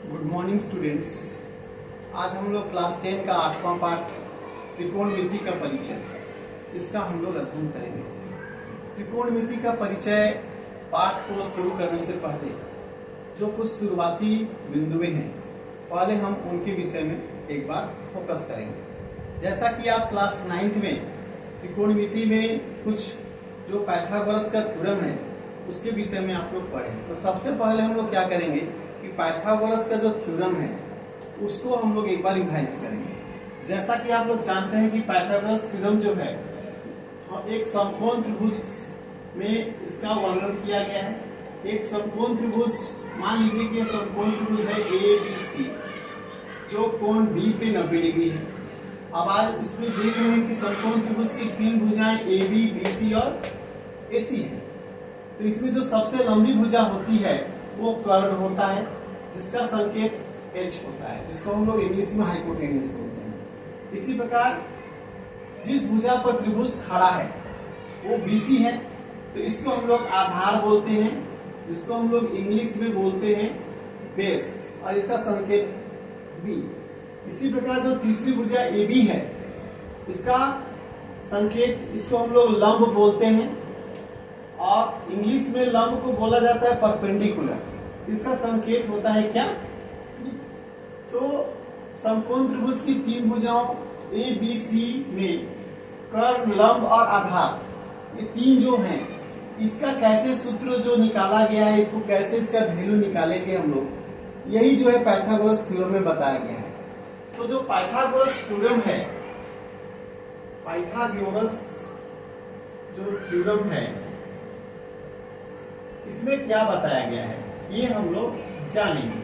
Good morning students. आज हम लोग क्लास 10 का 8वां पाठ त्रिकोणमिति का परिचय इसका हम लोग अध्ययन करेंगे। त्रिकोणमिति का परिचय पाठ को शुरू करने से पहले जो कुछ शुरुआती बिंदुएं हैं पहले हम उनके विषय में एक बार फोकस करेंगे। जैसा कि आप क्लास 9th में त्रिकोणमिति में कुछ जो पाइथागोरस का थ्योरम है उसके विषय में आप लोग पढ़ें, तो सबसे पहले हम लोग क्या करेंगे कि पाइथागोरस का जो थ्योरम है उसको हम लोग एक बार रिवाइज करेंगे। जैसा कि आप लोग जानते हैं कि पाइथागोरस थ्योरम जो है एक समकोण त्रिभुज में इसका वर्णन किया गया है। एक समकोण त्रिभुज, मान लीजिए कि समकोण त्रिभुज है ABC जो कोण B पे 90 डिग्री है। अब आज इसमें देख रहे हैं कि समकोण त्रिभुज की तीन भुजाएं AB, BC और AC है। तो इसमें जो सबसे लंबी भुजा होती है वो कर्ण होता है जिसका संकेत H होता है, जिसको हम लोग इंग्लिश में हाइपोटेन्यूस बोलते हैं। इसी प्रकार जिस भुजा पर त्रिभुज खड़ा है वो BC है, तो इसको हम लोग आधार बोलते हैं, जिसको हम लोग इंग्लिश में बोलते हैं बेस, और इसका संकेत B। इसी प्रकार जो तीसरी भुजा AB है इसका संकेत, इसको हम लोग लंब बोलते हैं, और इंग्लिश में लंब को बोला जाता है परपेंडिकुलर। इसका संकेत होता है क्या? तो समकोण त्रिभुज की तीन भुजाओं ABC में कर्ण, लंब और आधार, ये तीन जो हैं इसका कैसे सूत्र जो निकाला गया है, इसको कैसे इसका वैल्यू निकालेंगे हम लोग, यही जो है पाइथागोरस थ्योरम में बताया गया है। तो जो पाइथागोरस थ्योरम है, पाइथागोरस जो थ्योरम है इसमें क्या बताया गया है ये हम लोग जानेंगे।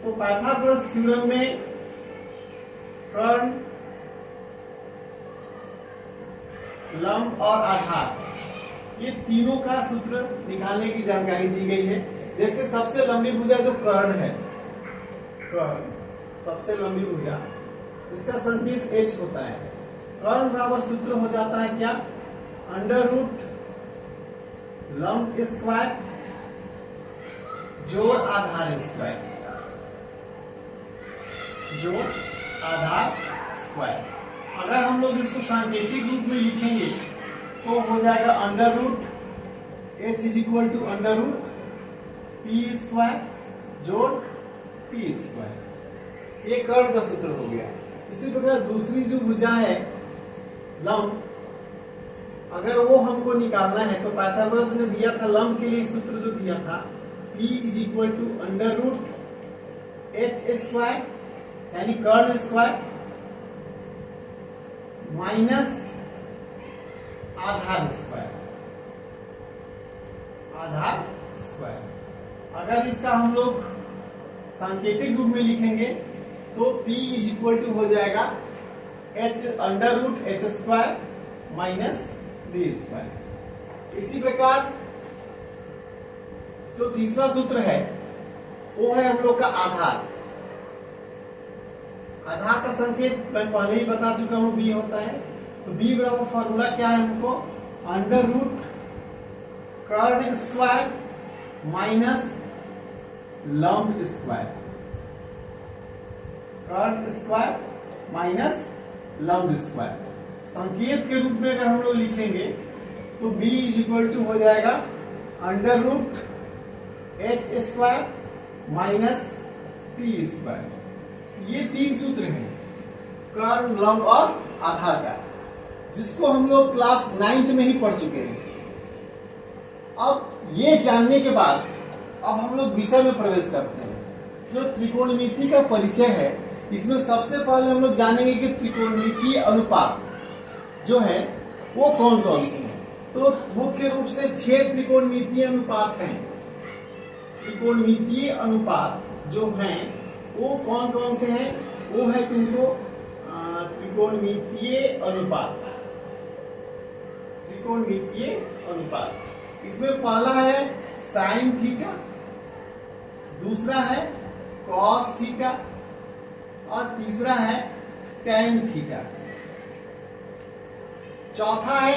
तो पाइथागोरस थ्योरम में कर्ण, लंब और आधार ये तीनों का सूत्र निकालने की जानकारी दी गई है। जैसे सबसे लंबी भुजा जो कर्ण है, कर्ण सबसे लंबी भुजा, इसका संकेत H होता है। कर्ण बराबर सूत्र हो जाता है क्या? अंडर रूट लंब स्क्वायर जोड़ आधार स्क्वायर, जोड़ आधार स्क्वायर। अगर हम लोग इसको सांकेतिक रूप में लिखेंगे तो हो जाएगा under root H is equal to under root P square जोड़ P स्क्वायर। ये कर्ण का सूत्र हो गया। इसी प्रकार दूसरी जो भुजा है लंब, अगर वो हमको निकालना है तो पाइथागोरस ने दिया था लंब के लिए सूत्र जो दिया था P is equal to under root H square यानी कर्ण स्क्वायर माइनस आधार स्क्वायर, आधार स्क्वायर। अगर इसका हम लोग सांकेतिक रूप में लिखेंगे तो P इज इक्वल टू हो जाएगा H under root H square minus D square. इसी प्रकार जो तीसरा सूत्र है वो है हम लोग का आधार। आधार का संकेत मैं पहले ही बता चुका हूं, B होता है। तो B बराबर फॉर्मूला क्या है हमको? अंडर रूट कर्ण स्क्वायर माइनस लंब स्क्वायर, कर्ण स्क्वायर माइनस लंब स्क्वायर। संकेत के रूप में अगर हम लोग लिखेंगे तो B इज इक्वल टू हो जाएगा under root H square minus P square. ये तीन सूत्र हैं कर्ण, लंब और आधार का, जिसको हम लोग क्लास 9th में ही पढ़ चुके हैं। अब ये जानने के बाद अब हम लोग विषय में प्रवेश करते हैं। जो त्रिकोणमिति का परिचय है इसमें सबसे पहले हम लोग जानेंगे कि त्रिकोणमितीय अनुपात जो है वो कौन कौन से हैं। तो मुख्य रूप से 6 त्रिकोणमितीय अनुपात हैं। त्रिकोणमितीय अनुपात जो हैं वो कौन कौन से हैं? वो है तुमको त्रिकोणमितीय अनुपात, त्रिकोणमितीय अनुपात। इसमें पहला है साइन थीटा, दूसरा है कॉस थीटा और तीसरा है टैन थीटा। चौथा है,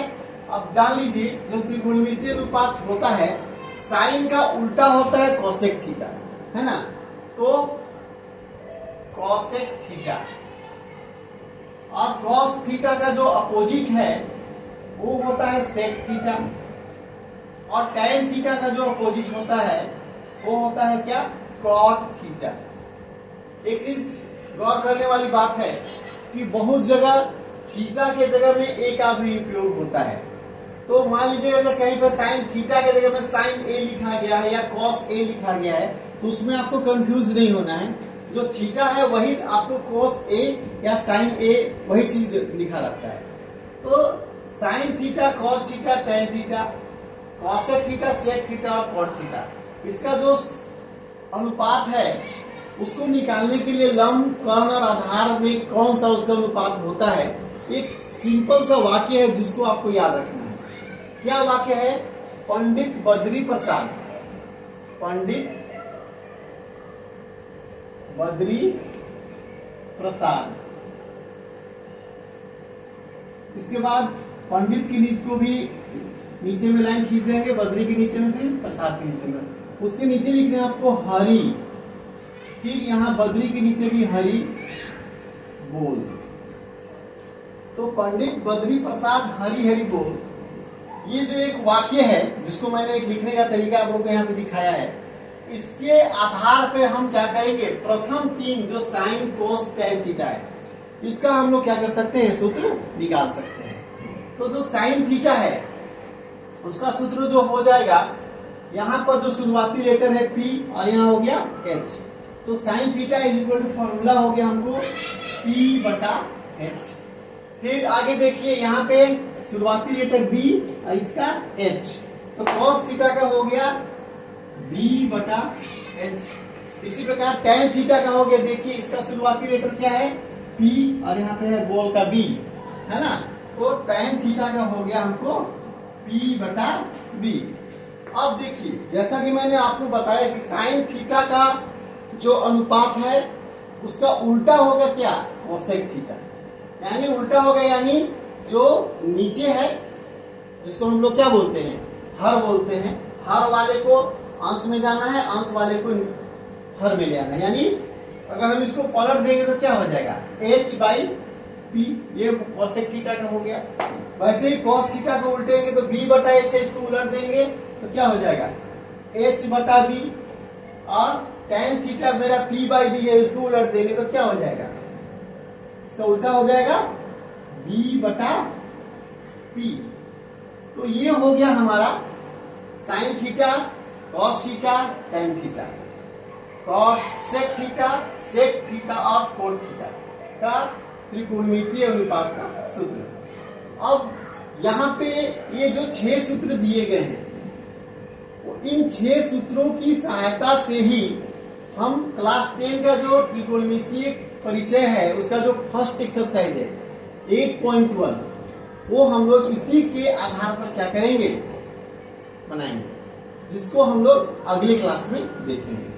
अब जान लीजिए जो त्रिकोणमितीय अनुपात होता है साइन का उल्टा होता है कोसेक थीटा, है ना। तो कॉसेक थीटा। और कॉस थीटा का जो अपोजिट है वो होता है सेक थीटा, और टैन थीटा का जो अपोजिट होता है वो होता है क्या, कॉट थीटा। एक चीज गौर करने वाली बात है कि बहुत जगह थीटा के जगह में ए का भी उपयोग होता है। तो मान लीजिए अगर कहीं पर साइन थीटा के जगह में साइन ए लिखा गया है या कॉस ए लिखा गया है तो उसमें आपको कंफ्यूज नहीं होना है। जो थीटा है वही आपको कॉस ए या साइन ए वही चीज लिखा रहता है। तो sine theta, cos theta, tan theta, cosec theta, sec theta और कॉट थीटा, इसका जो अनुपात है उसको निकालने के लिए लंब, कर्ण और आधार में कौन सा उसका अनुपात होता है, एक सिंपल सा वाक्य है जिसको आपको याद रखना है। क्या वाक्य है? पंडित बद्री प्रसाद, पंडित बद्री प्रसाद। इसके बाद पंडित के नीचे को भी नीचे में लाइन खींच देंगे, बद्री के नीचे में, फिर प्रसाद के नीचे में, उसके नीचे लिखना है आपको हरि, फिर यहां बद्री के नीचे भी हरि बोल। तो पंडित बद्री प्रसाद हरि हरि बोल, ये जो एक वाक्य है जिसको मैंने एक लिखने का तरीका आप लोगों को यहाँ पे दिखाया है, इसके आधार पे हम क्या करेंगे, प्रथम तीन जो साइन, कोस, टैन थीटा है, इसका हम लोग क्या कर सकते हैं, सूत्र निकाल सकते हैं। तो जो साइन थीटा है उसका सूत्र जो हो जाएगा, यहाँ पर जो शुरुआती लेटर है P और यहाँ हो गया H, तो sine theta is equal to formula हो गया हमको P बटा H। फिर आगे देखिए यहाँ पे शुरुआती लेटर B और इसका H, तो cos थीटा का हो गया B बटा H। इसी प्रकार tan थीटा का हो गया, देखिए इसका शुरुआती लेटर क्या है P और यहाँ पे है बोल का B, है ना, तो tan थीटा का हो गया हमको P बटा B। अब देखिए जैसा कि मैंने आपको बताया कि साइन थीटा का जो अनुपात है उसका उल्टा होगा क्या, कोसेक थीटा, यानी उल्टा होगा, यानी जो नीचे है जिसको हम लोग क्या बोलते हैं, हर बोलते हैं, हर वाले को अंश में जाना है, अंश वाले को हर में ले आना है। यानी अगर हम इसको पलट देंगे तो क्या हो जाएगा, H बाई P, ये कोसेक थीटा का हो गया। वैसे ही कॉस थीटा को उल्टेंगे तो B बटा H है, इसको उलट देंगे तो क्या हो जाएगा, H बटा B, और tan थीटा मेरा P बाई B है, इसको उलट देंगे तो क्या हो जाएगा, इसका उल्टा हो जाएगा B बटा P। तो ये हो गया हमारा sine theta, cos theta, tan theta, sec theta, sec theta और कोट थीटा का त्रिकोणमितीय अनुपात का सूत्र। अब यहाँ पे ये जो 6 सूत्र दिए गए हैं, इन 6 सूत्रों की सहायता से ही हम क्लास 10 का जो त्रिकोणमितीय परिचय है उसका जो फर्स्ट एक्सरसाइज है 8.1, वो हम लोग इसी के आधार पर क्या करेंगे, बनाएंगे, जिसको हम लोग अगले क्लास में देखेंगे।